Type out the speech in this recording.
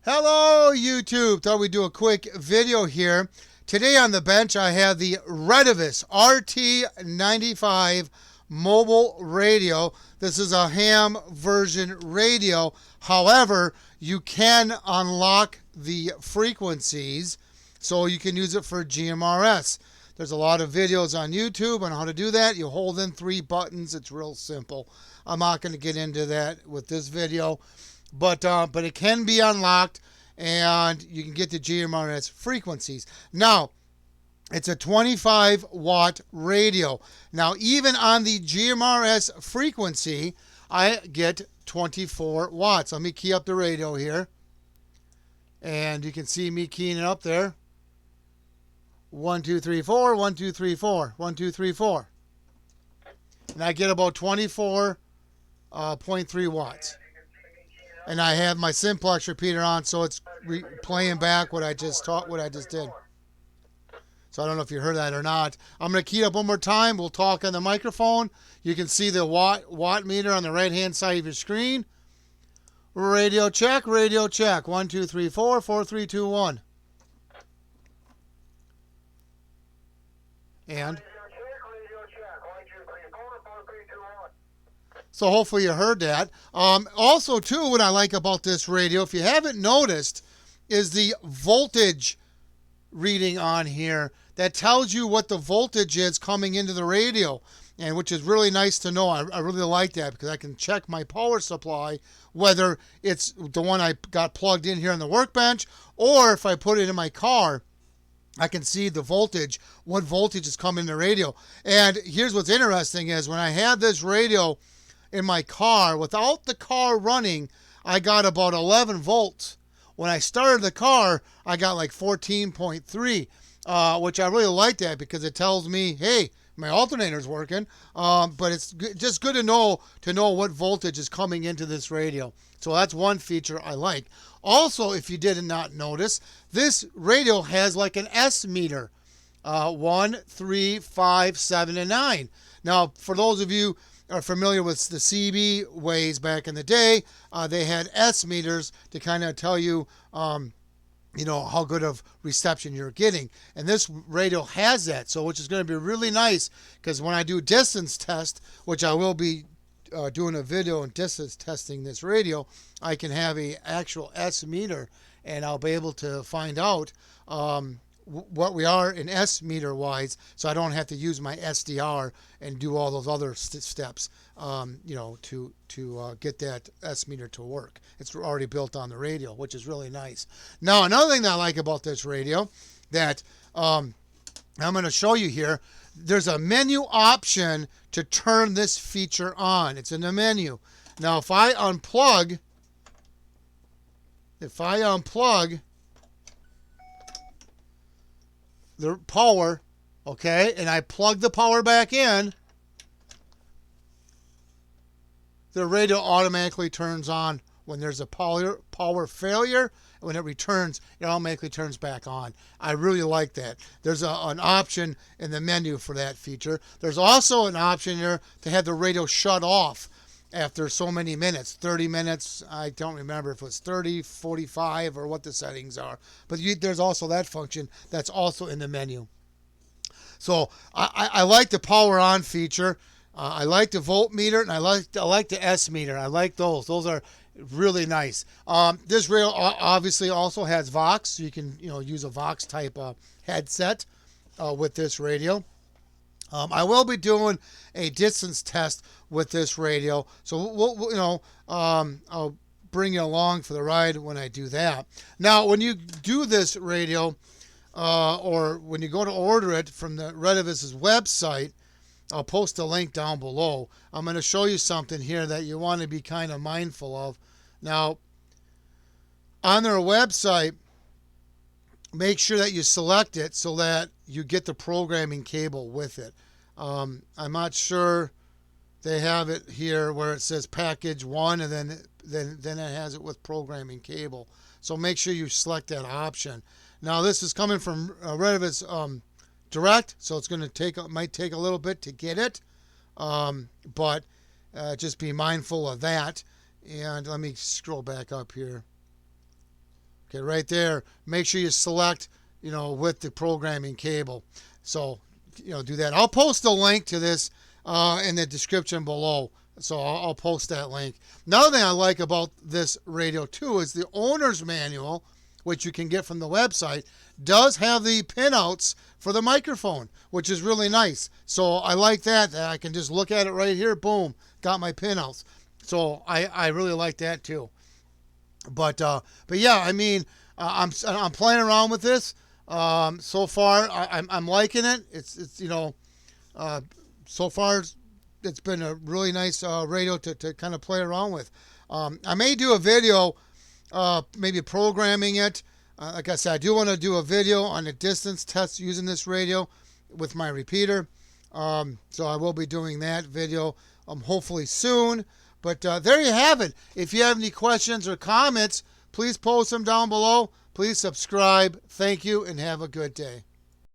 Hello YouTube, thought we'd do a quick video here. Today on the bench I have the Retevis RT95 mobile radio. This is a ham version radio. However, you can unlock the frequencies so you can use it for GMRS. There's a lot of videos on YouTube on how to do that. You hold in 3 buttons. It's real simple. I'm not going to get into that with this video, but it can be unlocked and you can get the GMRS frequencies. Now, it's a 25 watt radio. Now, even on the GMRS frequency, I get 24 watts. Let me key up the radio here. And you can see me keying it up there. 1, 2, 3, 4, 1, 2, 3, 4, 1, 2, 3, 4. And I get about 24.3 watts. And I have my simplex repeater on, so it's playing back what I just did. So I don't know if you heard that or not. I'm going to key it up one more time. We'll talk on the microphone. You can see the watt meter on the right-hand side of your screen. Radio check, radio check. 1, 2, 3, 4, 4, 3, 2, 1. And so hopefully you heard that. Also, too, what I like about this radio, if you haven't noticed, is the voltage reading on here that tells you what the voltage is coming into the radio, and which is really nice to know. I really like that because I can check my power supply, whether it's the one I got plugged in here on the workbench or if I put it in my car. I can see the voltage, what voltage is coming in the radio. And here's what's interesting is when I had this radio in my car, without the car running, I got about 11 volts. When I started the car, I got like 14.3, which I really like that because it tells me, hey, my alternator's working. But it's just good to know what voltage is coming into this radio. So that's one feature I like. Also, if you did not notice, this radio has like an S meter, 1, 3, 5, 7, and 9. Now, for those of you are familiar with the CB ways back in the day, they had S meters to kind of tell you, how good of reception you're getting. And this radio has that, so which is going to be really nice because when I do distance test, which I will be doing a video on distance testing this radio, I can have a actual S meter and I'll be able to find out what we are in S meter wise, so I don't have to use my SDR and do all those other steps, to get that S meter to work. It's already built on the radio, which is really nice. Now, another thing that I like about this radio that I'm going to show you here, there's a menu option to turn this feature on. It's in the menu. Now, if I unplug the power, okay, and I plug the power back in, the radio automatically turns on when there's a power failure. When it returns, it automatically turns back on. I really like that. There's an option in the menu for that feature. There's also an option here to have the radio shut off after so many minutes, 30 minutes. I don't remember if it was 30, 45, or what the settings are. But there's also that function that's also in the menu. So I like the power on feature. I like the voltmeter, and I like the S meter. I like those. Those are really nice. This radio obviously also has Vox, so you can use a Vox type headset with this radio. I will be doing a distance test with this radio, so I'll bring you along for the ride when I do that. Now, when you do this radio, or when you go to order it from the Retevis's website, I'll post a link down below. I'm going to show you something here that you want to be kind of mindful of. Now, on their website, make sure that you select it so that you get the programming cable with it. I'm not sure they have it here where it says package 1 and then it has it with programming cable. So make sure you select that option. Now, this is coming from Retevis direct, so it's going to might take a little bit to get it, but just be mindful of that. And let me scroll back up here. Okay, right there. Make sure you select, with the programming cable. So, do that. I'll post a link to this in the description below. So I'll post that link. Another thing I like about this radio too is the owner's manual, which you can get from the website, does have the pinouts for the microphone, which is really nice. So I like that I can just look at it right here. Boom, got my pinouts. So I really like that too. But yeah, I mean, I'm playing around with this. So far, I'm liking it. It's so far it's been a really nice radio to kind of play around with. I may do a video, maybe programming it. Like I said, I do want to do a video on the distance test using this radio with my repeater. So I will be doing that video hopefully soon. But there you have it. If you have any questions or comments, please post them down below. Please subscribe. Thank you, and have a good day.